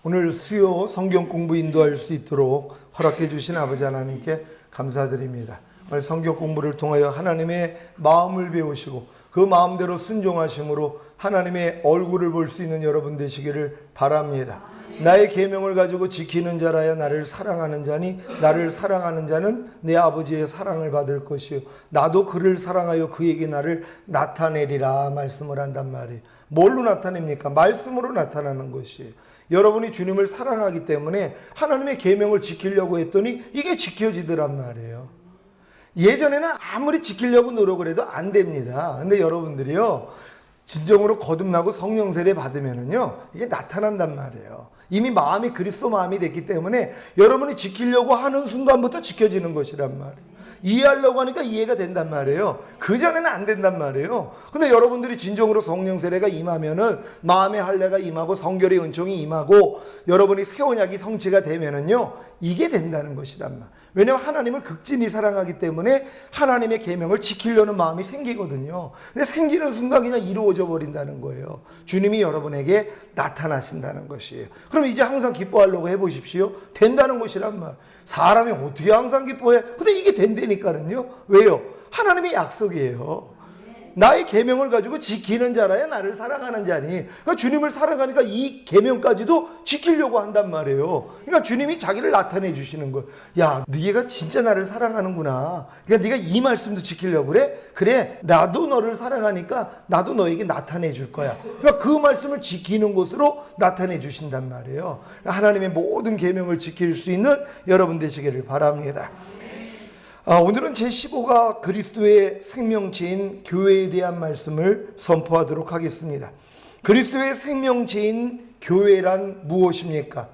오늘 수요 성경 공부 인도할 수 있도록 허락해 주신 아버지 하나님께 감사드립니다. 오늘 성경 공부를 통하여 하나님의 마음을 배우시고 그 마음대로 순종하심으로 하나님의 얼굴을 볼 수 있는 여러분 되시기를 바랍니다. 나의 계명을 가지고 지키는 자라야 나를 사랑하는 자니 나를 사랑하는 자는 내 아버지의 사랑을 받을 것이요 나도 그를 사랑하여 그에게 나를 나타내리라 말씀을 한단 말이에요. 뭘로 나타냅니까? 말씀으로 나타나는 것이에요. 여러분이 주님을 사랑하기 때문에 하나님의 계명을 지키려고 했더니 이게 지켜지더란 말이에요. 예전에는 아무리 지키려고 노력을 해도 안 됩니다. 근데 여러분들이요, 진정으로 거듭나고 성령 세례 받으면은요, 이게 나타난단 말이에요. 이미 마음이 그리스도 마음이 됐기 때문에 여러분이 지키려고 하는 순간부터 지켜지는 것이란 말이에요. 이해하려고 하니까 이해가 된단 말이에요. 그전에는 안 된단 말이에요. 근데 여러분들이 진정으로 성령 세례가 임하면은 마음의 할례가 임하고 성결의 은총이 임하고 여러분이 새 언약이 성취가 되면은요, 이게 된다는 것이란 말. 왜냐하면 하나님을 극진히 사랑하기 때문에 하나님의 계명을 지키려는 마음이 생기거든요. 근데 생기는 순간 그냥 이루어져 버린다는 거예요. 주님이 여러분에게 나타나신다는 것이에요. 그럼 이제 항상 기뻐하려고 해보십시오. 된다는 것이란 말. 사람이 어떻게 항상 기뻐해? 근데 이게 된다니까는요. 왜요? 하나님의 약속이에요. 나의 계명을 가지고 지키는 자라야 나를 사랑하는 자니. 그러니까 주님을 사랑하니까 이 계명까지도 지키려고 한단 말이에요. 그러니까 주님이 자기를 나타내 주시는 거예요. 야, 네가 진짜 나를 사랑하는구나. 그러니까 네가 이 말씀도 지키려고 그래? 그래, 나도 너를 사랑하니까 나도 너에게 나타내 줄 거야. 그러니까 그 말씀을 지키는 것으로 나타내 주신단 말이에요. 하나님의 모든 계명을 지킬 수 있는 여러분 되시기를 바랍니다. 오늘은 제15가 그리스도의 생명체인 교회에 대한 말씀을 선포하도록 하겠습니다. 그리스도의 생명체인 교회란 무엇입니까?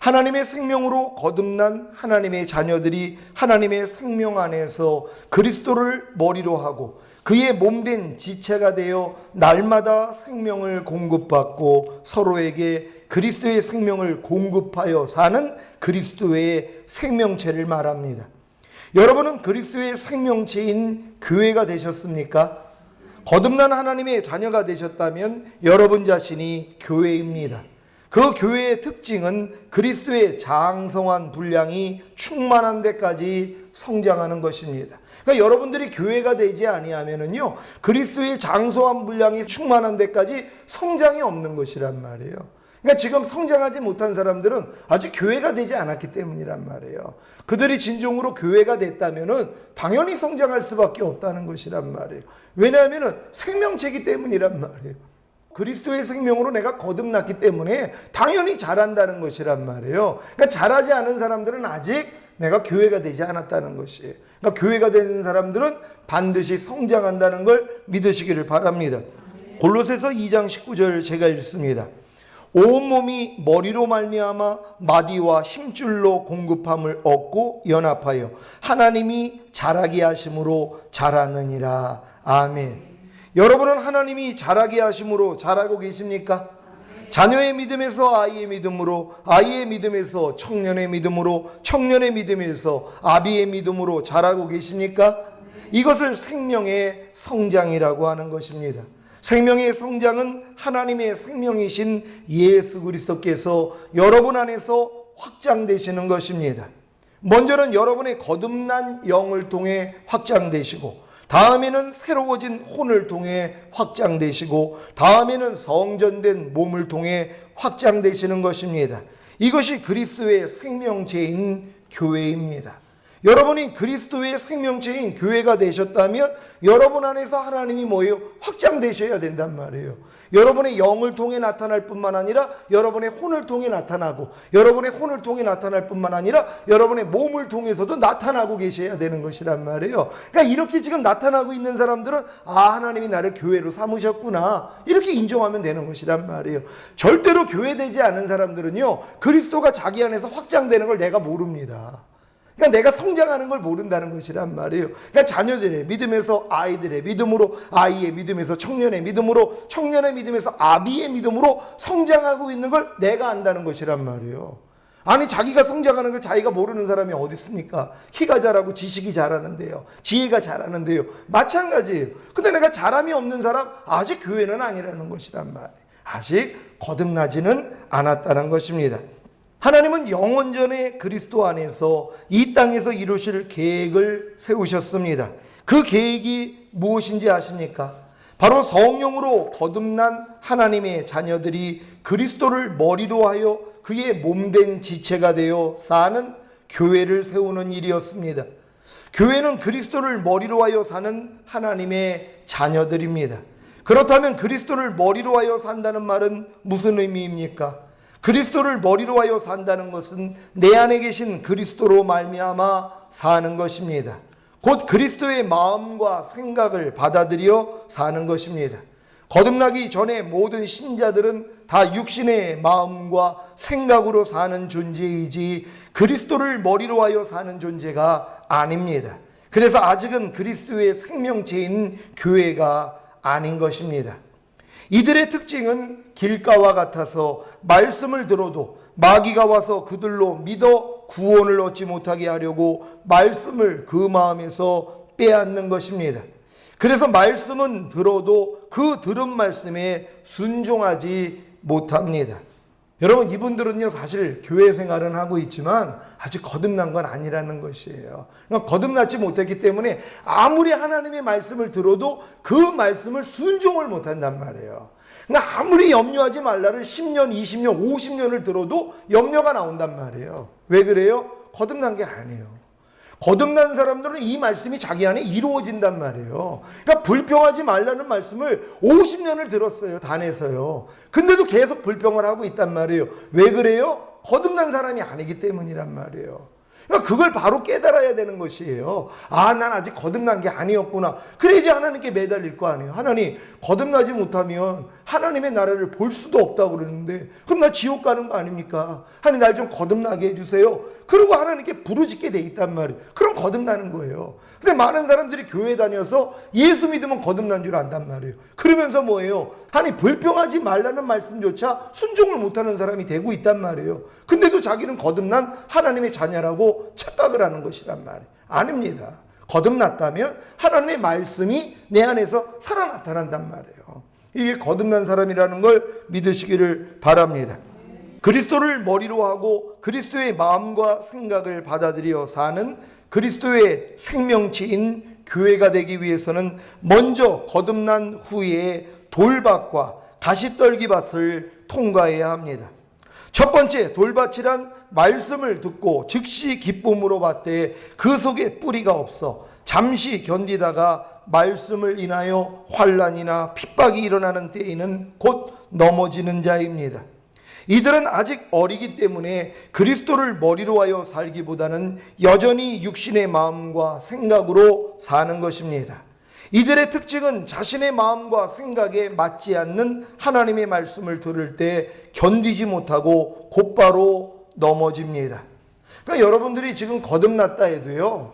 하나님의 생명으로 거듭난 하나님의 자녀들이 하나님의 생명 안에서 그리스도를 머리로 하고 그의 몸된 지체가 되어 날마다 생명을 공급받고 서로에게 그리스도의 생명을 공급하여 사는 그리스도의 생명체를 말합니다. 여러분은 그리스도의 생명체인 교회가 되셨습니까? 거듭난 하나님의 자녀가 되셨다면 여러분 자신이 교회입니다. 그 교회의 특징은 그리스도의 장성한 분량이 충만한 데까지 성장하는 것입니다. 그러니까 여러분들이 교회가 되지 아니하면은요, 그리스도의 장성한 분량이 충만한 데까지 성장이 없는 것이란 말이에요. 그러니까 지금 성장하지 못한 사람들은 아직 교회가 되지 않았기 때문이란 말이에요. 그들이 진정으로 교회가 됐다면은 당연히 성장할 수밖에 없다는 것이란 말이에요. 왜냐하면은 생명체이기 때문이란 말이에요. 그리스도의 생명으로 내가 거듭났기 때문에 당연히 자란다는 것이란 말이에요. 그러니까 자라지 않은 사람들은 아직 내가 교회가 되지 않았다는 것이에요. 그러니까 교회가 되는 사람들은 반드시 성장한다는 걸 믿으시기를 바랍니다. 골로새서 2장 19절 제가 읽습니다. 온몸이 머리로 말미암아 마디와 힘줄로 공급함을 얻고 연합하여 하나님이 자라게 하심으로 자라느니라. 아멘. 여러분은 하나님이 자라게 하심으로 자라고 계십니까? 자녀의 믿음에서 아이의 믿음으로, 아이의 믿음에서 청년의 믿음으로, 청년의 믿음에서 아비의 믿음으로 자라고 계십니까? 이것을 생명의 성장이라고 하는 것입니다. 생명의 성장은 하나님의 생명이신 예수 그리스도께서 여러분 안에서 확장되시는 것입니다. 먼저는 여러분의 거듭난 영을 통해 확장되시고, 다음에는 새로워진 혼을 통해 확장되시고, 다음에는 성전된 몸을 통해 확장되시는 것입니다. 이것이 그리스도의 생명체인 교회입니다. 여러분이 그리스도의 생명체인 교회가 되셨다면 여러분 안에서 하나님이 뭐예요? 확장되셔야 된단 말이에요. 여러분의 영을 통해 나타날 뿐만 아니라 여러분의 혼을 통해 나타나고, 여러분의 혼을 통해 나타날 뿐만 아니라 여러분의 몸을 통해서도 나타나고 계셔야 되는 것이란 말이에요. 그러니까 이렇게 지금 나타나고 있는 사람들은 하나님이 나를 교회로 삼으셨구나, 이렇게 인정하면 되는 것이란 말이에요. 절대로 교회되지 않은 사람들은요, 그리스도가 자기 안에서 확장되는 걸 내가 모릅니다. 그러니까 내가 성장하는 걸 모른다는 것이란 말이에요. 그러니까 자녀들의 믿음에서 아이들의 믿음으로, 아이의 믿음에서 청년의 믿음으로, 청년의 믿음에서 아비의 믿음으로 성장하고 있는 걸 내가 안다는 것이란 말이에요. 아니, 자기가 성장하는 걸 자기가 모르는 사람이 어디 있습니까? 키가 자라고 지식이 자라는데요, 지혜가 자라는데요, 마찬가지예요. 근데 내가 자람이 없는 사람, 아직 교회는 아니라는 것이란 말이에요. 아직 거듭나지는 않았다는 것입니다. 하나님은 영원전에 그리스도 안에서 이 땅에서 이루실 계획을 세우셨습니다. 그 계획이 무엇인지 아십니까? 바로 성령으로 거듭난 하나님의 자녀들이 그리스도를 머리로 하여 그의 몸된 지체가 되어 사는 교회를 세우는 일이었습니다. 교회는 그리스도를 머리로 하여 사는 하나님의 자녀들입니다. 그렇다면 그리스도를 머리로 하여 산다는 말은 무슨 의미입니까? 그리스도를 머리로 하여 산다는 것은 내 안에 계신 그리스도로 말미암아 사는 것입니다. 곧 그리스도의 마음과 생각을 받아들여 사는 것입니다. 거듭나기 전에 모든 신자들은 다 육신의 마음과 생각으로 사는 존재이지 그리스도를 머리로 하여 사는 존재가 아닙니다. 그래서 아직은 그리스도의 생명체인 교회가 아닌 것입니다. 이들의 특징은 길가와 같아서 말씀을 들어도 마귀가 와서 그들로 믿어 구원을 얻지 못하게 하려고 말씀을 그 마음에서 빼앗는 것입니다. 그래서 말씀은 들어도 그 들은 말씀에 순종하지 못합니다. 여러분, 이분들은요 사실 교회 생활은 하고 있지만 아직 거듭난 건 아니라는 것이에요. 그러니까 거듭나지 못했기 때문에 아무리 하나님의 말씀을 들어도 그 말씀을 순종을 못한단 말이에요. 그러니까 아무리 염려하지 말라를 10년, 20년, 50년을 들어도 염려가 나온단 말이에요. 왜 그래요? 거듭난 게 아니에요. 거듭난 사람들은 이 말씀이 자기 안에 이루어진단 말이에요. 그러니까 불평하지 말라는 말씀을 50년을 들었어요. 단에서요. 근데도 계속 불평을 하고 있단 말이에요. 왜 그래요? 거듭난 사람이 아니기 때문이란 말이에요. 그러니까 그걸 바로 깨달아야 되는 것이에요. 아, 난 아직 거듭난 게 아니었구나. 그래야지 하나님께 매달릴 거 아니에요. 하나님, 거듭나지 못하면 하나님의 나라를 볼 수도 없다고 그러는데 그럼 나 지옥 가는 거 아닙니까? 하나님, 날 좀 거듭나게 해주세요. 그리고 하나님께 부르짖게 돼 있단 말이에요. 그럼 거듭나는 거예요. 근데 많은 사람들이 교회 다녀서 예수 믿으면 거듭난 줄 안단 말이에요. 그러면서 뭐예요? 하나님, 불평하지 말라는 말씀조차 순종을 못하는 사람이 되고 있단 말이에요. 근데도 자기는 거듭난 하나님의 자녀라고 착각을 하는 것이란 말이에요. 아닙니다. 거듭났다면 하나님의 말씀이 내 안에서 살아 나타난단 말이에요. 이게 거듭난 사람이라는 걸 믿으시기를 바랍니다. 그리스도를 머리로 하고 그리스도의 마음과 생각을 받아들여 사는 그리스도의 생명체인 교회가 되기 위해서는 먼저 거듭난 후에 돌밭과 가시떨기밭을 통과해야 합니다. 첫 번째, 돌밭이란 말씀을 듣고 즉시 기쁨으로 받되 그 속에 뿌리가 없어 잠시 견디다가 말씀을 인하여 환난이나 핍박이 일어나는 때에는 곧 넘어지는 자입니다. 이들은 아직 어리기 때문에 그리스도를 머리로 하여 살기보다는 여전히 육신의 마음과 생각으로 사는 것입니다. 이들의 특징은 자신의 마음과 생각에 맞지 않는 하나님의 말씀을 들을 때 견디지 못하고 곧바로 넘어집니다. 그러니까 여러분들이 지금 거듭났다 해도요,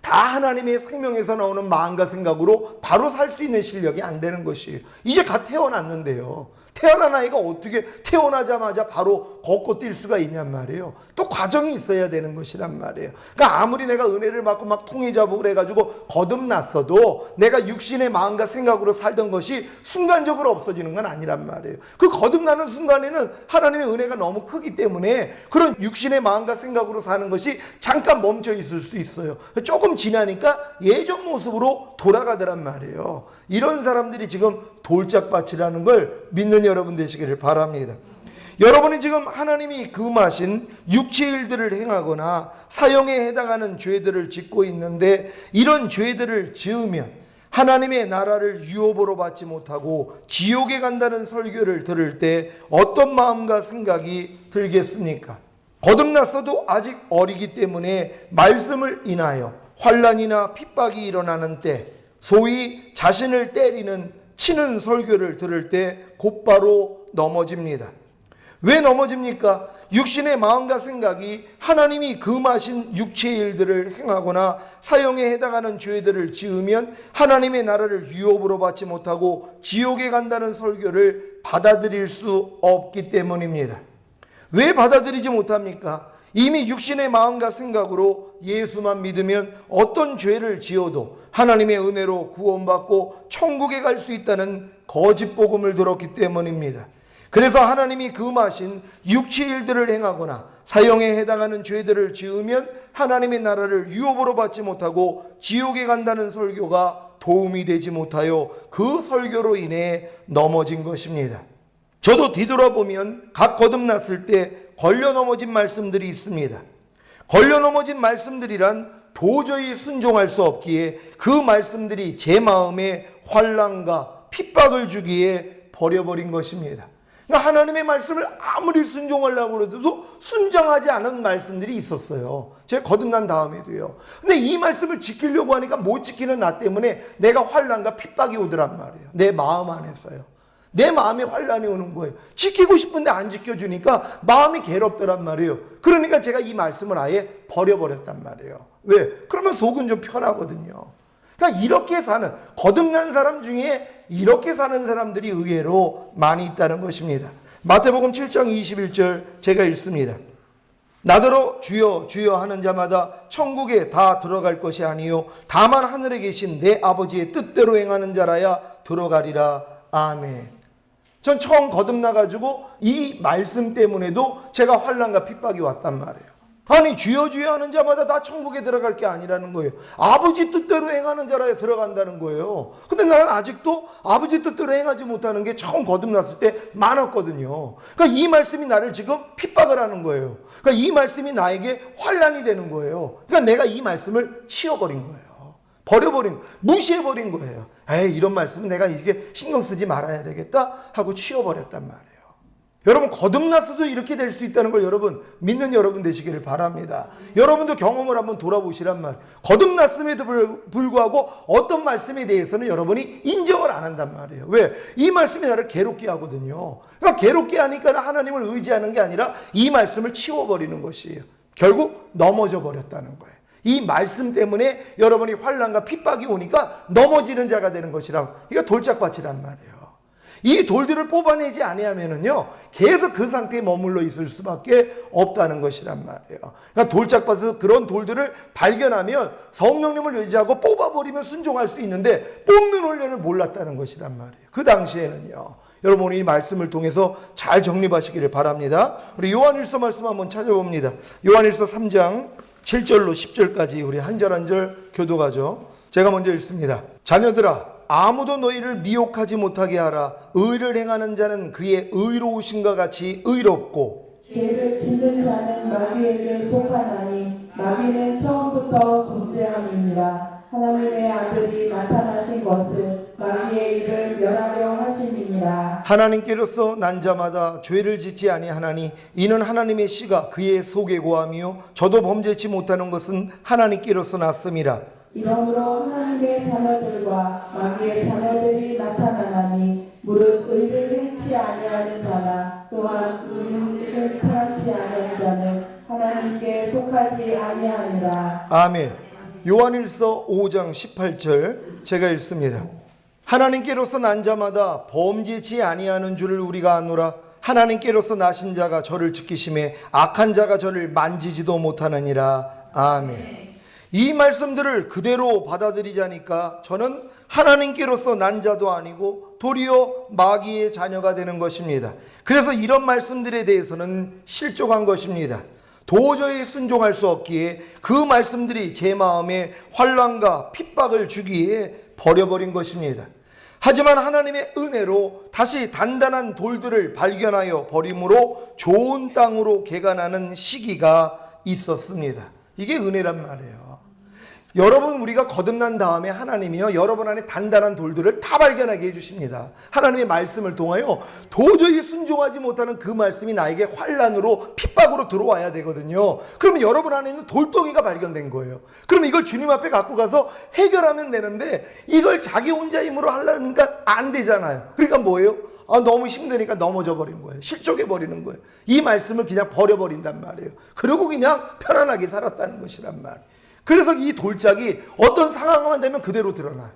다 하나님의 생명에서 나오는 마음과 생각으로 바로 살 수 있는 실력이 안 되는 것이에요. 이제 갓 태어났는데요. 태어난 아이가 어떻게 태어나자마자 바로 걷고 뛸 수가 있냔 말이에요. 또 과정이 있어야 되는 것이란 말이에요. 그러니까 아무리 내가 은혜를 받고 막 통해 잡고 그래가지고 거듭났어도 내가 육신의 마음과 생각으로 살던 것이 순간적으로 없어지는 건 아니란 말이에요. 그 거듭나는 순간에는 하나님의 은혜가 너무 크기 때문에 그런 육신의 마음과 생각으로 사는 것이 잠깐 멈춰 있을 수 있어요. 조금 지나니까 예전 모습으로 돌아가더란 말이에요. 이런 사람들이 지금 돌짝밭이라는 걸 믿는 여러분 되시기를 바랍니다. 여러분이 지금 하나님이 금하신 육체 일들을 행하거나 사형에 해당하는 죄들을 짓고 있는데 이런 죄들을 지으면 하나님의 나라를 유업으로 받지 못하고 지옥에 간다는 설교를 들을 때 어떤 마음과 생각이 들겠습니까? 거듭났어도 아직 어리기 때문에 말씀을 인하여 환난이나 핍박이 일어나는 때 소위 자신을 치는 설교를 들을 때 곧바로 넘어집니다. 왜 넘어집니까? 육신의 마음과 생각이 하나님이 금하신 육체의 일들을 행하거나 사형에 해당하는 죄들을 지으면 하나님의 나라를 유업으로 받지 못하고 지옥에 간다는 설교를 받아들일 수 없기 때문입니다. 왜 받아들이지 못합니까? 이미 육신의 마음과 생각으로 예수만 믿으면 어떤 죄를 지어도 하나님의 은혜로 구원받고 천국에 갈 수 있다는 거짓 복음을 들었기 때문입니다. 그래서 하나님이 금하신 육체의 일들을 행하거나 사형에 해당하는 죄들을 지으면 하나님의 나라를 유업으로 받지 못하고 지옥에 간다는 설교가 도움이 되지 못하여 그 설교로 인해 넘어진 것입니다. 저도 뒤돌아보면 각 거듭났을 때 걸려 넘어진 말씀들이 있습니다. 걸려 넘어진 말씀들이란 도저히 순종할 수 없기에 그 말씀들이 제 마음에 환난과 핍박을 주기에 버려버린 것입니다. 그러니까 하나님의 말씀을 아무리 순종하려고 해도 순종하지 않은 말씀들이 있었어요. 제가 거듭난 다음에도요. 근데 이 말씀을 지키려고 하니까 못 지키는 나 때문에 내가 환난과 핍박이 오더란 말이에요. 내 마음 안에서요. 내 마음에 환난이 오는 거예요. 지키고 싶은데 안 지켜주니까 마음이 괴롭더란 말이에요. 그러니까 제가 이 말씀을 아예 버려버렸단 말이에요. 왜? 그러면 속은 좀 편하거든요. 그러니까 이렇게 사는, 거듭난 사람 중에 이렇게 사는 사람들이 의외로 많이 있다는 것입니다. 마태복음 7장 21절 제가 읽습니다. 나더러 주여 주여 하는 자마다 천국에 다 들어갈 것이 아니요 다만 하늘에 계신 내 아버지의 뜻대로 행하는 자라야 들어가리라. 아멘. 전 처음 거듭나가지고 이 말씀 때문에도 제가 환난과 핍박이 왔단 말이에요. 아니 주여 주여 하는 자마다 다 천국에 들어갈 게 아니라는 거예요. 아버지 뜻대로 행하는 자라야 들어간다는 거예요. 근데 나는 아직도 아버지 뜻대로 행하지 못하는 게 처음 거듭났을 때 많았거든요. 그러니까 이 말씀이 나를 지금 핍박을 하는 거예요. 그러니까 이 말씀이 나에게 환난이 되는 거예요. 그러니까 내가 이 말씀을 치워버린 거예요. 버려버린, 무시해버린 거예요. 에이, 이런 말씀은 내가 이게 신경 쓰지 말아야 되겠다 하고 치워버렸단 말이에요. 여러분, 거듭났어도 이렇게 될 수 있다는 걸 여러분 믿는 여러분 되시기를 바랍니다. 여러분도 경험을 한번 돌아보시란 말이에요. 거듭났음에도 불구하고 어떤 말씀에 대해서는 여러분이 인정을 안 한단 말이에요. 왜? 이 말씀이 나를 괴롭게 하거든요. 그러니까 괴롭게 하니까 하나님을 의지하는 게 아니라 이 말씀을 치워버리는 것이에요. 결국 넘어져 버렸다는 거예요. 이 말씀 때문에 여러분이 환난과 핍박이 오니까 넘어지는 자가 되는 것이라, 이거 돌짝밭이란 말이에요. 이 돌들을 뽑아내지 아니하면은요 계속 그 상태에 머물러 있을 수밖에 없다는 것이란 말이에요. 그러니까 돌짝밭에서 그런 돌들을 발견하면 성령님을 의지하고 뽑아버리면 순종할 수 있는데 뽑는 훈련을 몰랐다는 것이란 말이에요. 그 당시에는요. 여러분, 이 말씀을 통해서 잘 정립하시기를 바랍니다. 우리 요한일서 말씀 한번 찾아봅니다. 요한일서 3장 7절로 10절까지 우리 한 절 한 절 교독하죠. 제가 먼저 읽습니다. 자녀들아, 아무도 너희를 미혹하지 못하게 하라. 의를 행하는 자는 그의 의로우심과 같이 의롭고 죄를 짓는 자는 마귀에게 속하나니 마귀는 처음부터 존재함이니라. 하나님의 아들이 나타나신 것은 마귀의 일을 멸하려 하심이니라. 하나님께로서 난 자마다 죄를 짓지 아니하나니 이는 하나님의 씨가 그의 속에 고함이요 저도 범죄치 못하는 것은 하나님께로서 났음이라. 이러므로 하나님의 자녀들과 마귀의 자녀들이 나타나나니 무릇 의를 행치 아니하는 자나 또한 의를 참지 아니하는 자는 하나님께 속하지 아니하니라. 아멘. 요한일서 5장 18절 제가 읽습니다. 하나님께로서 난 자마다 범죄치 아니하는 줄을 우리가 아노라. 하나님께로서 나신 자가 저를 지키심에 악한 자가 저를 만지지도 못하느니라. 아멘. 이 말씀들을 그대로 받아들이자니까 저는 하나님께로서 난 자도 아니고 도리어 마귀의 자녀가 되는 것입니다. 그래서 이런 말씀들에 대해서는 실족한 것입니다. 도저히 순종할 수 없기에 그 말씀들이 제 마음에 환난과 핍박을 주기에 버려버린 것입니다. 하지만 하나님의 은혜로 다시 단단한 돌들을 발견하여 버림으로 좋은 땅으로 개간하는 시기가 있었습니다. 이게 은혜란 말이에요. 여러분, 우리가 거듭난 다음에 하나님이요 여러분 안에 단단한 돌들을 다 발견하게 해주십니다. 하나님의 말씀을 통하여 도저히 순종하지 못하는 그 말씀이 나에게 환난으로 핍박으로 들어와야 되거든요. 그러면 여러분 안에 있는 돌덩이가 발견된 거예요. 그러면 이걸 주님 앞에 갖고 가서 해결하면 되는데 이걸 자기 혼자 힘으로 하려니까 안 되잖아요. 그러니까 뭐예요? 너무 힘드니까 넘어져 버린 거예요. 실족해 버리는 거예요. 이 말씀을 그냥 버려버린단 말이에요. 그리고 그냥 편안하게 살았다는 것이란 말이에요. 그래서 이 돌짝이 어떤 상황만 되면 그대로 드러나요.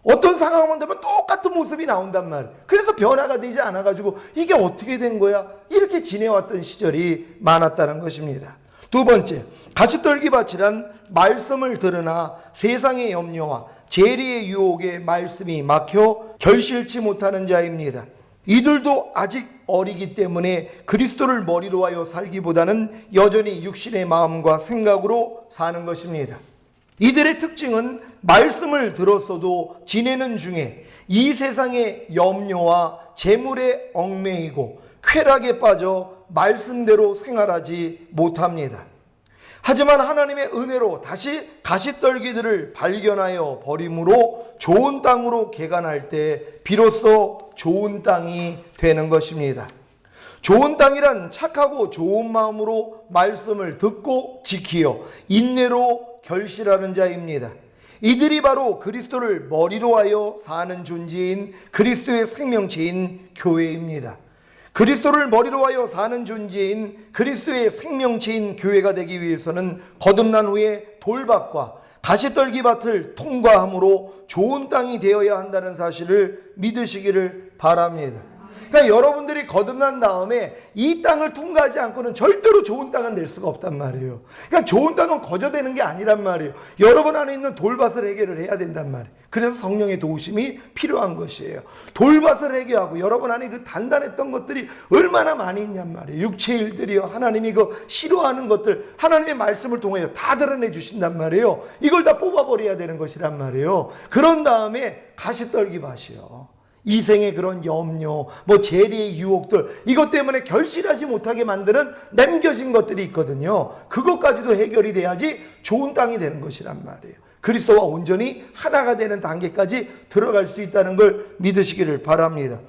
어떤 상황만 되면 똑같은 모습이 나온단 말이에요. 그래서 변화가 되지 않아가지고 이게 어떻게 된 거야? 이렇게 지내왔던 시절이 많았다는 것입니다. 두 번째, 가시떨기밭이란 말씀을 들으나 세상의 염려와 재리의 유혹에 말씀이 막혀 결실치 못하는 자입니다. 이들도 아직 어리기 때문에 그리스도를 머리로 하여 살기보다는 여전히 육신의 마음과 생각으로 사는 것입니다. 이들의 특징은 말씀을 들었어도 지내는 중에 이 세상의 염려와 재물에 얽매이고 쾌락에 빠져 말씀대로 생활하지 못합니다. 하지만 하나님의 은혜로 다시 가시떨기들을 발견하여 버림으로 좋은 땅으로 개간할 때 비로소 좋은 땅이 되는 것입니다. 좋은 땅이란 착하고 좋은 마음으로 말씀을 듣고 지키어 인내로 결실하는 자입니다. 이들이 바로 그리스도를 머리로 하여 사는 존재인 그리스도의 생명체인 교회입니다. 그리스도를 머리로 하여 사는 존재인 그리스도의 생명체인 교회가 되기 위해서는 거듭난 후에 돌밭과 가시떨기밭을 통과함으로 좋은 땅이 되어야 한다는 사실을 믿으시기를 바랍니다. 그러니까 여러분들이 거듭난 다음에 이 땅을 통과하지 않고는 절대로 좋은 땅은 될 수가 없단 말이에요. 그러니까 좋은 땅은 거저되는 게 아니란 말이에요. 여러분 안에 있는 돌밭을 해결을 해야 된단 말이에요. 그래서 성령의 도우심이 필요한 것이에요. 돌밭을 해결하고 여러분 안에 그 단단했던 것들이 얼마나 많이 있냔 말이에요. 육체 일들이요, 하나님이 그 싫어하는 것들 하나님의 말씀을 통하여 다 드러내 주신단 말이에요. 이걸 다 뽑아버려야 되는 것이란 말이에요. 그런 다음에 가시떨기밭이요, 이생의 그런 염려, 재리의 유혹들, 이것 때문에 결실하지 못하게 만드는 남겨진 것들이 있거든요. 그것까지도 해결이 돼야지 좋은 땅이 되는 것이란 말이에요. 그리스도와 온전히 하나가 되는 단계까지 들어갈 수 있다는 걸 믿으시기를 바랍니다.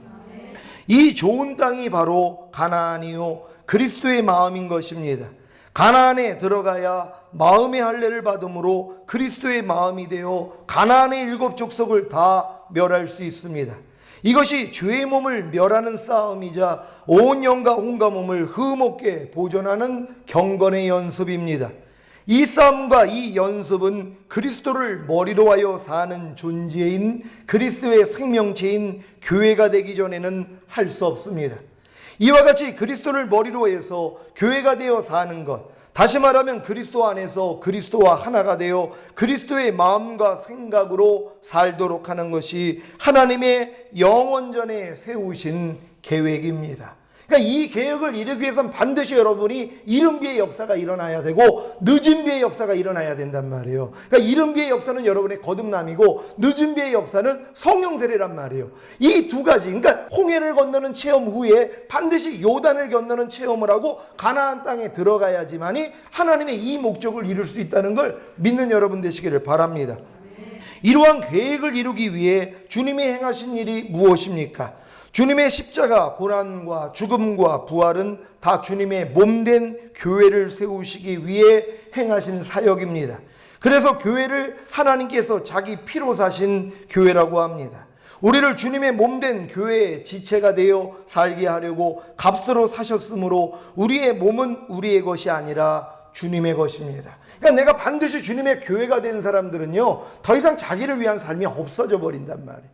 이 좋은 땅이 바로 가나안이요, 그리스도의 마음인 것입니다. 가나안에 들어가야 마음의 할례를 받음으로 그리스도의 마음이 되어 가나안의 7 족속을 다 멸할 수 있습니다. 이것이 죄의 몸을 멸하는 싸움이자 온 영과 온갖 몸을 흠없게 보존하는 경건의 연습입니다. 이 싸움과 이 연습은 그리스도를 머리로 하여 사는 존재인 그리스도의 생명체인 교회가 되기 전에는 할 수 없습니다. 이와 같이 그리스도를 머리로 해서 교회가 되어 사는 것, 다시 말하면 그리스도 안에서 그리스도와 하나가 되어 그리스도의 마음과 생각으로 살도록 하는 것이 하나님의 영원전에 세우신 계획입니다. 그러니까 이 계획을 이루기 위해서는 반드시 여러분이 이른비의 역사가 일어나야 되고 늦은비의 역사가 일어나야 된단 말이에요. 그러니까 이른비의 역사는 여러분의 거듭남이고 늦은비의 역사는 성령 세례란 말이에요. 이 두 가지, 그러니까 홍해를 건너는 체험 후에 반드시 요단을 건너는 체험을 하고 가나안 땅에 들어가야지만이 하나님의 이 목적을 이룰 수 있다는 걸 믿는 여러분 되시기를 바랍니다. 이러한 계획을 이루기 위해 주님이 행하신 일이 무엇입니까? 주님의 십자가, 고난과 죽음과 부활은 다 주님의 몸된 교회를 세우시기 위해 행하신 사역입니다. 그래서 교회를 하나님께서 자기 피로 사신 교회라고 합니다. 우리를 주님의 몸된 교회의 지체가 되어 살게 하려고 값으로 사셨으므로 우리의 몸은 우리의 것이 아니라 주님의 것입니다. 그러니까 내가 반드시 주님의 교회가 된 사람들은요, 더 이상 자기를 위한 삶이 없어져 버린단 말이에요.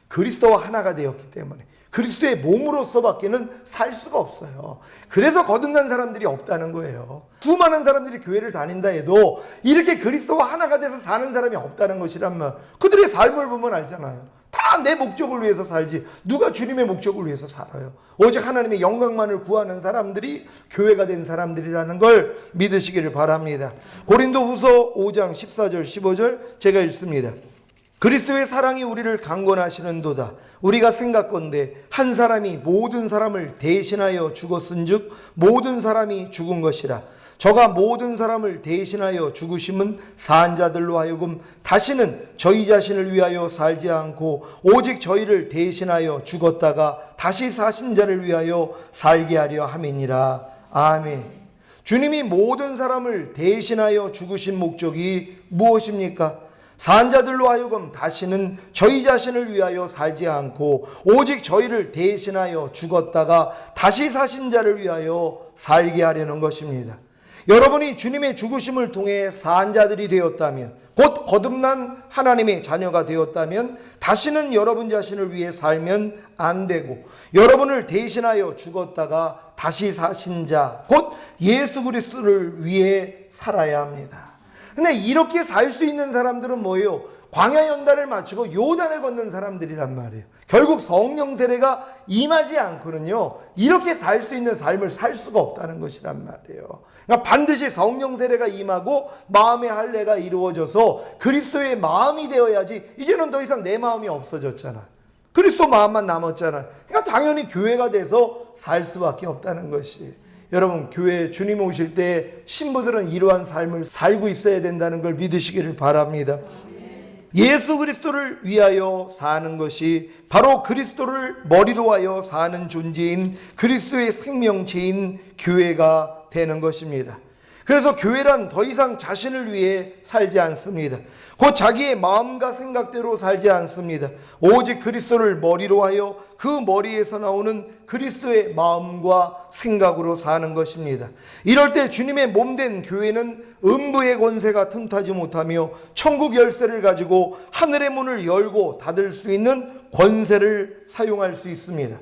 그리스도와 하나가 되었기 때문에 그리스도의 몸으로서밖에는 살 수가 없어요. 그래서 거듭난 사람들이 없다는 거예요. 수많은 사람들이 교회를 다닌다 해도 이렇게 그리스도와 하나가 돼서 사는 사람이 없다는 것이란 말. 그들의 삶을 보면 알잖아요. 다 내 목적을 위해서 살지 누가 주님의 목적을 위해서 살아요. 오직 하나님의 영광만을 구하는 사람들이 교회가 된 사람들이라는 걸 믿으시기를 바랍니다. 고린도후서 5장 14절 15절 제가 읽습니다. 그리스도의 사랑이 우리를 강권하시는도다. 우리가 생각건대 한 사람이 모든 사람을 대신하여 죽었은즉 모든 사람이 죽은 것이라. 저가 모든 사람을 대신하여 죽으심은 산 자들로 하여금 다시는 저희 자신을 위하여 살지 않고 오직 저희를 대신하여 죽었다가 다시 사신 자를 위하여 살게 하려 함이니라. 아멘. 주님이 모든 사람을 대신하여 죽으신 목적이 무엇입니까? 산 자들로 하여금 다시는 저희 자신을 위하여 살지 않고 오직 저희를 대신하여 죽었다가 다시 사신 자를 위하여 살게 하려는 것입니다. 여러분이 주님의 죽으심을 통해 산 자들이 되었다면, 곧 거듭난 하나님의 자녀가 되었다면 다시는 여러분 자신을 위해 살면 안 되고 여러분을 대신하여 죽었다가 다시 사신 자, 곧 예수 그리스도를 위해 살아야 합니다. 근데 이렇게 살 수 있는 사람들은 뭐예요? 광야 연단을 마치고 요단을 건넌 사람들이란 말이에요. 결국 성령 세례가 임하지 않고는요, 이렇게 살 수 있는 삶을 살 수가 없다는 것이란 말이에요. 그러니까 반드시 성령 세례가 임하고 마음의 할례가 이루어져서 그리스도의 마음이 되어야지. 이제는 더 이상 내 마음이 없어졌잖아. 그리스도 마음만 남았잖아. 그러니까 당연히 교회가 돼서 살 수밖에 없다는 것이. 여러분, 교회 주님 오실 때 신부들은 이러한 삶을 살고 있어야 된다는 걸 믿으시기를 바랍니다. 예수 그리스도를 위하여 사는 것이 바로 그리스도를 머리로 하여 사는 존재인 그리스도의 생명체인 교회가 되는 것입니다. 그래서 교회란 더 이상 자신을 위해 살지 않습니다. 곧 자기의 마음과 생각대로 살지 않습니다. 오직 그리스도를 머리로 하여 그 머리에서 나오는 그리스도의 마음과 생각으로 사는 것입니다. 이럴 때 주님의 몸된 교회는 음부의 권세가 틈타지 못하며 천국 열쇠를 가지고 하늘의 문을 열고 닫을 수 있는 권세를 사용할 수 있습니다.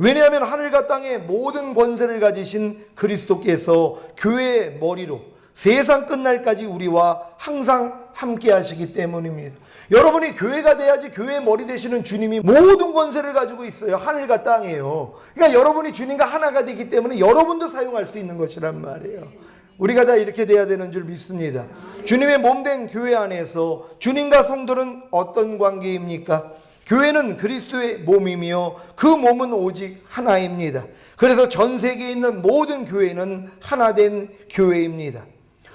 왜냐하면 하늘과 땅의 모든 권세를 가지신 그리스도께서 교회의 머리로 세상 끝날까지 우리와 항상 함께 하시기 때문입니다. 여러분이 교회가 돼야지 교회의 머리 되시는 주님이 모든 권세를 가지고 있어요. 하늘과 땅이에요. 그러니까 여러분이 주님과 하나가 되기 때문에 여러분도 사용할 수 있는 것이란 말이에요. 우리가 다 이렇게 돼야 되는 줄 믿습니다. 주님의 몸된 교회 안에서 주님과 성도는 어떤 관계입니까? 교회는 그리스도의 몸이며 그 몸은 오직 하나입니다. 그래서 전 세계에 있는 모든 교회는 하나 된 교회입니다.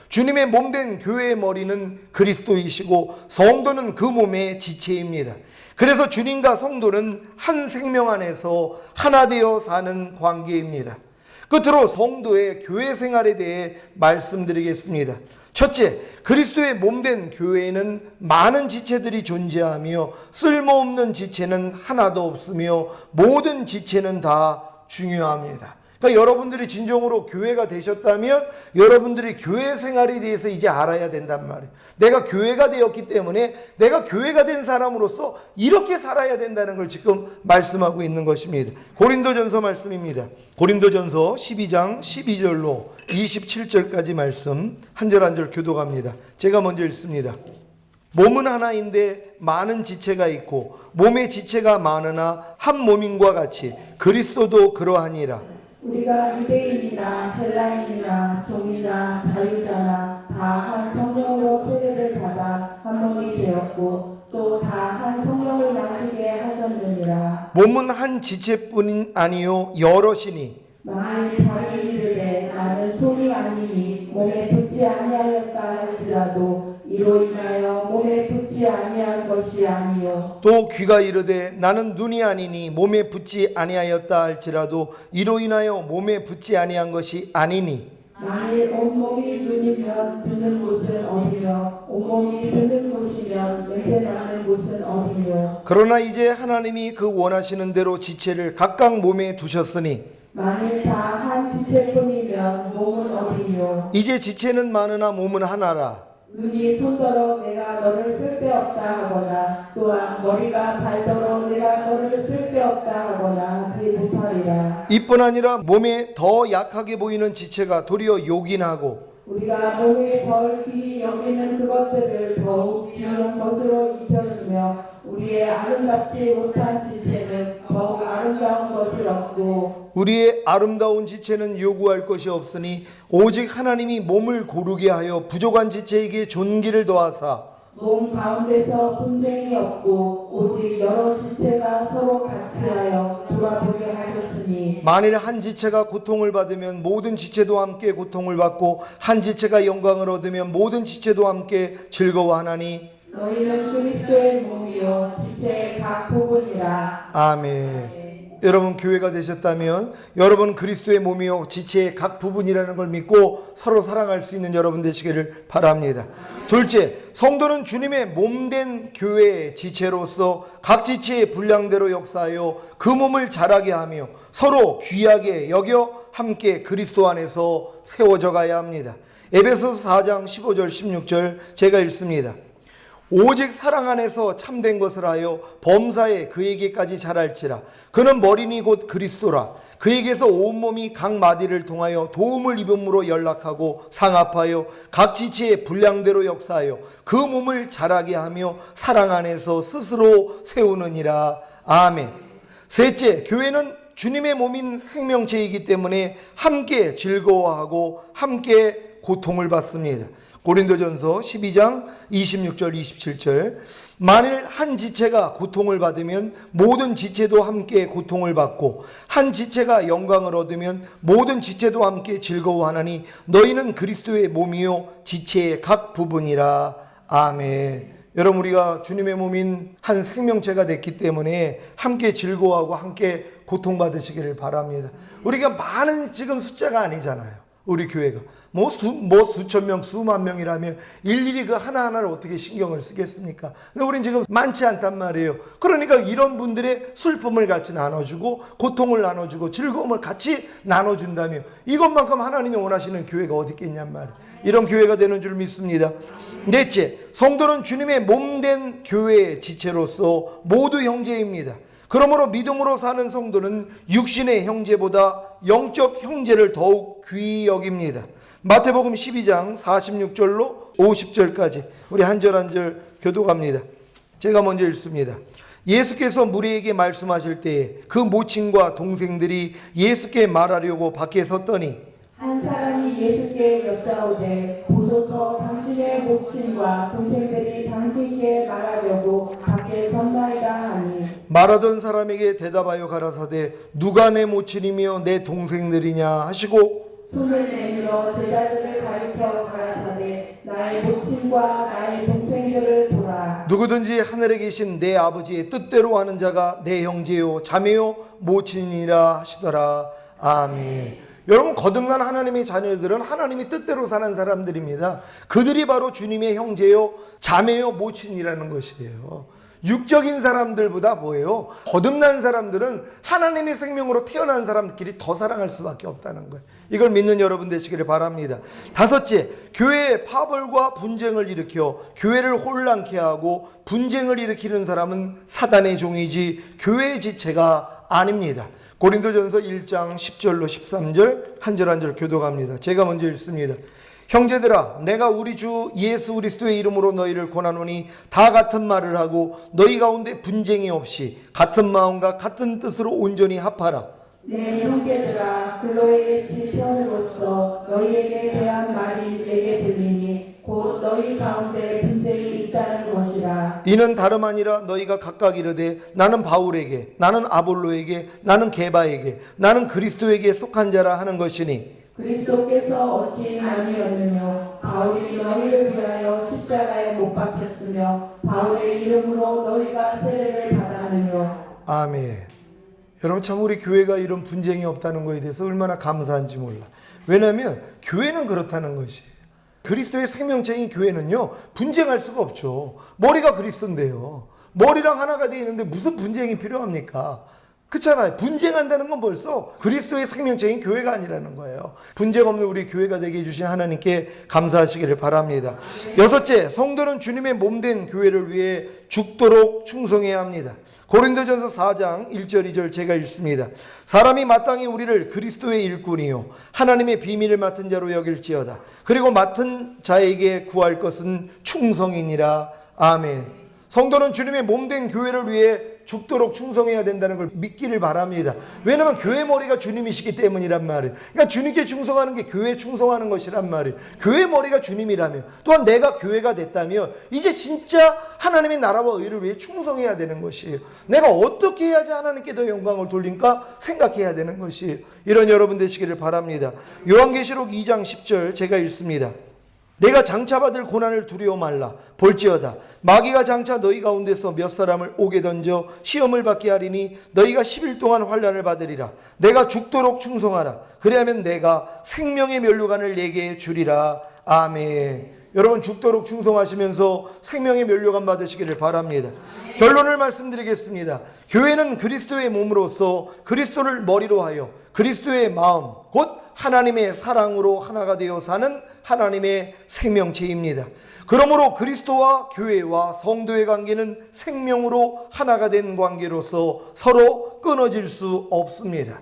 주님의 몸된 교회의 머리는 그리스도이시고 성도는 그 몸의 지체입니다. 그래서 주님과 성도는 한 생명 안에서 하나 되어 사는 관계입니다. 끝으로 성도의 교회 생활에 대해 말씀드리겠습니다. 첫째, 그리스도의 몸된 교회에는 많은 지체들이 존재하며 쓸모없는 지체는 하나도 없으며 모든 지체는 다 중요합니다. 그러니까 여러분들이 진정으로 교회가 되셨다면 여러분들이 교회 생활에 대해서 이제 알아야 된단 말이에요. 내가 교회가 되었기 때문에 내가 교회가 된 사람으로서 이렇게 살아야 된다는 걸 지금 말씀하고 있는 것입니다. 고린도전서 말씀입니다. 고린도전서 12장 12절로 27절까지 말씀 한 절 한 절 교독합니다. 제가 먼저 읽습니다. 몸은 하나인데 많은 지체가 있고 몸의 지체가 많으나 한 몸인과 같이 그리스도도 그러하니라. 우리가 유대인이나 헬라인이나 종이나 자유자나 다 한 성령으로 세례를 받아 한 몸이 되었고 또 다 한 성령을 마시게 하셨느니라. 몸은 한 지체뿐 아니요 여럿이니 만일 발이 이르되 나는 손이 아니니 몸에 붙지 아니하였다 할지라도 이로 인하여 몸에 붙지 아니한 것이 아니요 또 귀가 이르되 나는 눈이 아니니 몸에 붙지 아니하였다 할지라도 이로 인하여 몸에 붙지 아니한 것이 아니니 만일 온몸이 눈이면 듣는 곳은 어디며 온몸이 듣는 곳이면 냄새나는 곳은 어디며 그러나 이제 하나님이 그 원하시는 대로 지체를 각각 몸에 두셨으니 만일 다 한 지체뿐이면 몸은 어디요 이제 지체는 많으나 몸은 하나라. 눈이 손더러 내가 너를 쓸데없다 하거나 또한 머리가 발더러 내가 너를 쓸데없다 하거나 하지 못하리라. 이뿐 아니라 몸에 더 약하게 보이는 지체가 도리어 요긴하고 우리가 몸에 덜 귀히 여기는 그것들을 더욱 귀한 것으로 입혀주며 우리의 아름답지 못한 지체는 더욱 아름다운 것을 얻고 우리의 아름다운 지체는 요구할 것이 없으니 오직 하나님이 몸을 고르게 하여 부족한 지체에게 존귀를 더하사 몸 가운데서 분쟁이 없고 오직 여러 지체가 서로 같이하여 돌아보게 하셨으니 만일 한 지체가 고통을 받으면 모든 지체도 함께 고통을 받고 한 지체가 영광을 얻으면 모든 지체도 함께 즐거워하나니 너희는 그리스도의 몸이요 지체의 각 부분이라. 아멘. 여러분 교회가 되셨다면 여러분 그리스도의 몸이요 지체의 각 부분이라는 걸 믿고 서로 사랑할 수 있는 여러분 되시기를 바랍니다. 둘째, 성도는 주님의 몸된 교회의 지체로서 각 지체의 분량대로 역사하여 그 몸을 자라게 하며 서로 귀하게 여겨 함께 그리스도 안에서 세워져 가야 합니다. 에베소서 4장 15절 16절 제가 읽습니다. 오직 사랑 안에서 참된 것을 하여 범사에 그에게까지 자랄지라. 그는 머리니 곧 그리스도라. 그에게서 온몸이 각 마디를 통하여 도움을 입음으로 연락하고 상합하여 각 지체의 분량대로 역사하여 그 몸을 자라게 하며 사랑 안에서 스스로 세우느니라. 아멘. 셋째, 교회는 주님의 몸인 생명체이기 때문에 함께 즐거워하고 함께 고통을 받습니다. 고린도전서 12장 26절 27절. 만일 한 지체가 고통을 받으면 모든 지체도 함께 고통을 받고 한 지체가 영광을 얻으면 모든 지체도 함께 즐거워하나니 너희는 그리스도의 몸이요 지체의 각 부분이라. 아멘. 여러분, 우리가 주님의 몸인 한 생명체가 됐기 때문에 함께 즐거워하고 함께 고통받으시기를 바랍니다. 우리가 많은 지금 숫자가 아니잖아요. 우리 교회가 수천 명, 수만 명이라면 일일이 그 하나하나를 어떻게 신경을 쓰겠습니까? 근데 우린 지금 많지 않단 말이에요. 그러니까 이런 분들의 슬픔을 같이 나눠주고 고통을 나눠주고 즐거움을 같이 나눠준다면 이것만큼 하나님이 원하시는 교회가 어디 있겠냔 말이에요. 이런 교회가 되는 줄 믿습니다. 넷째, 성도는 주님의 몸된 교회의 지체로서 모두 형제입니다. 그러므로 믿음으로 사는 성도는 육신의 형제보다 영적 형제를 더욱 귀히 여깁니다. 마태복음 12장 46절로 50절까지 우리 한 절 한 절 교독합니다. 제가 먼저 읽습니다. 예수께서 무리에게 말씀하실 때에 그 모친과 동생들이 예수께 말하려고 밖에 섰더니 한 사람이 예수께 여짜오되 보소서 당신의 모친과 동생들이 당신께 말하려고 밖에 섰나이다 하니 말하던 사람에게 대답하여 가라사대 누가 내 모친이며 내 동생들이냐 하시고 손을 내밀어 제자들을 가리켜 가라사대 나의 모친과 나의 동생들을 보라. 누구든지 하늘에 계신 내 아버지의 뜻대로 하는 자가 내 형제요 자매요 모친이라 하시더라. 아멘. 여러분, 거듭난 하나님의 자녀들은 하나님이 뜻대로 사는 사람들입니다. 그들이 바로 주님의 형제요 자매요 모친이라는 것이에요. 육적인 사람들보다 뭐예요? 거듭난 사람들은 하나님의 생명으로 태어난 사람끼리 더 사랑할 수밖에 없다는 거예요. 이걸 믿는 여러분 되시기를 바랍니다. 다섯째, 교회에 파벌과 분쟁을 일으켜 교회를 혼란케 하고 분쟁을 일으키는 사람은 사단의 종이지 교회의 지체가 아닙니다. 고린도전서 1장 10절로 13절 한 절 한 절 교독합니다. 제가 먼저 읽습니다. 형제들아, 내가 우리 주 예수 그리스도의 이름으로 너희를 권하노니 다 같은 말을 하고 너희 가운데 분쟁이 없이 같은 마음과 같은 뜻으로 온전히 합하라. 내 형제들아, 글로의 지편으로서 너희에게 대한 말이 내게 들리니 곧 너희 가운데 분쟁이 있다는 것이라. 이는 다름 아니라 너희가 각각 이르되 나는 바울에게, 나는 아볼로에게, 나는 게바에게, 나는 그리스도에게 속한 자라 하는 것이니 그리스도께서 어찌 아니었느냐. 바울이 너희를 위하여 십자가에 못 박혔으며 바울의 이름으로 너희가 세례를 받았느냐. 아멘. 여러분, 참 우리 교회가 이런 분쟁이 없다는 것에 대해서 얼마나 감사한지 몰라. 왜냐하면 교회는 그렇다는 것이에요. 그리스도의 생명체인 교회는요 분쟁할 수가 없죠. 머리가 그리스도인데요. 머리랑 하나가 되어 있는데 무슨 분쟁이 필요합니까? 그렇잖아요. 분쟁한다는 건 벌써 그리스도의 생명체인 교회가 아니라는 거예요. 분쟁 없는 우리 교회가 되게 해주신 하나님께 감사하시기를 바랍니다. 여섯째, 성도는 주님의 몸된 교회를 위해 죽도록 충성해야 합니다. 고린도전서 4장 1절 2절 제가 읽습니다. 사람이 마땅히 우리를 그리스도의 일꾼이요 하나님의 비밀을 맡은 자로 여길지어다. 그리고 맡은 자에게 구할 것은 충성이니라. 아멘. 성도는 주님의 몸된 교회를 위해 죽도록 충성해야 된다는 걸 믿기를 바랍니다. 왜냐하면 교회 머리가 주님이시기 때문이란 말이에요. 그러니까 주님께 충성하는 게 교회에 충성하는 것이란 말이에요. 교회 머리가 주님이라면, 또한 내가 교회가 됐다면 이제 진짜 하나님의 나라와 의를 위해 충성해야 되는 것이에요. 내가 어떻게 해야지 하나님께 더 영광을 돌릴까 생각해야 되는 것이에요. 이런 여러분 되시기를 바랍니다. 요한계시록 2장 10절 제가 읽습니다. 내가 장차받을 고난을 두려워 말라. 볼지어다 마귀가 장차 너희 가운데서 몇 사람을 옥에 던져 시험을 받게 하리니 너희가 10일 동안 환난을 받으리라. 내가 죽도록 충성하라. 그리하면 내가 생명의 면류관을 내게 주리라. 아멘. 여러분, 죽도록 충성하시면서 생명의 면류관 받으시기를 바랍니다. 결론을 말씀드리겠습니다. 교회는 그리스도의 몸으로서 그리스도를 머리로 하여 그리스도의 마음 곧 하나님의 사랑으로 하나가 되어 사는 하나님의 생명체입니다. 그러므로 그리스도와 교회와 성도의 관계는 생명으로 하나가 된 관계로서 서로 끊어질 수 없습니다.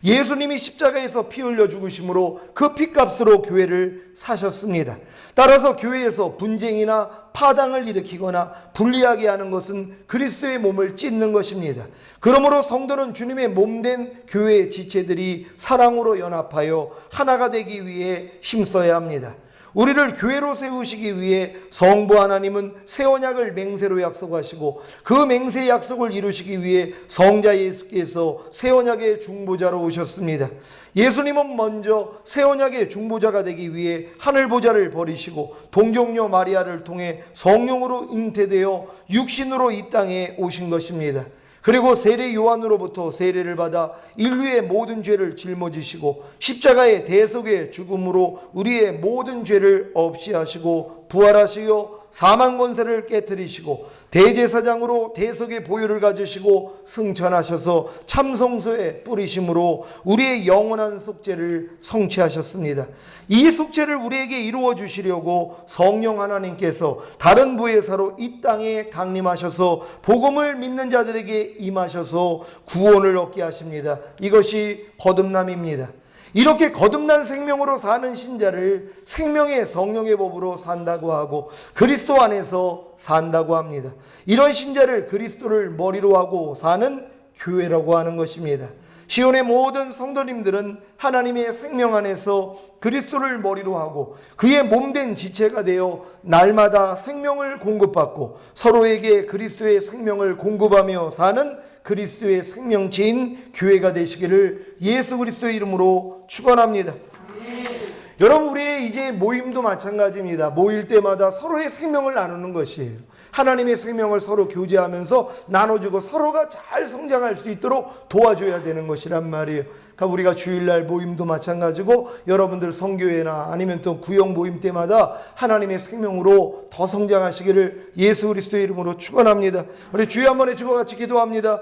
예수님이 십자가에서 피 흘려 죽으심으로 그 피값으로 교회를 사셨습니다. 따라서 교회에서 분쟁이나 파당을 일으키거나 분리하게 하는 것은 그리스도의 몸을 찢는 것입니다. 그러므로 성도는 주님의 몸된 교회의 지체들이 사랑으로 연합하여 하나가 되기 위해 힘써야 합니다. 우리를 교회로 세우시기 위해 성부 하나님은 새 언약을 맹세로 약속하시고 그 맹세의 약속을 이루시기 위해 성자 예수께서 새 언약의 중보자로 오셨습니다. 예수님은 먼저 새 언약의 중보자가 되기 위해 하늘 보좌를 버리시고 동정녀 마리아를 통해 성령으로 잉태되어 육신으로 이 땅에 오신 것입니다. 그리고 세례 요한으로부터 세례를 받아 인류의 모든 죄를 짊어지시고 십자가의 대속의 죽음으로 우리의 모든 죄를 없이 하시고 부활하시어 사망 권세를 깨뜨리시고 대제사장으로 대속의 보혈을 가지시고 승천하셔서 참성소에 뿌리심으로 우리의 영원한 속죄를 성취하셨습니다. 이 속죄를 우리에게 이루어 주시려고 성령 하나님께서 다른 보혜사로 이 땅에 강림하셔서 복음을 믿는 자들에게 임하셔서 구원을 얻게 하십니다. 이것이 거듭남입니다. 이렇게 거듭난 생명으로 사는 신자를 생명의 성령의 법으로 산다고 하고 그리스도 안에서 산다고 합니다. 이런 신자를 그리스도를 머리로 하고 사는 교회라고 하는 것입니다. 시온의 모든 성도님들은 하나님의 생명 안에서 그리스도를 머리로 하고 그의 몸된 지체가 되어 날마다 생명을 공급받고 서로에게 그리스도의 생명을 공급하며 사는 그리스도의 생명체인 교회가 되시기를 예수 그리스도의 이름으로 축원합니다. 여러분, 우리의 이제 모임도 마찬가지입니다. 모일 때마다 서로의 생명을 나누는 것이에요. 하나님의 생명을 서로 교제하면서 나눠주고 서로가 잘 성장할 수 있도록 도와줘야 되는 것이란 말이에요. 그러니까 우리가 주일날 모임도 마찬가지고 여러분들 성교회나 아니면 또 구역 모임 때마다 하나님의 생명으로 더 성장하시기를 예수 그리스도의 이름으로 축원합니다. 우리 주여 한번 해주고 같이 기도합니다.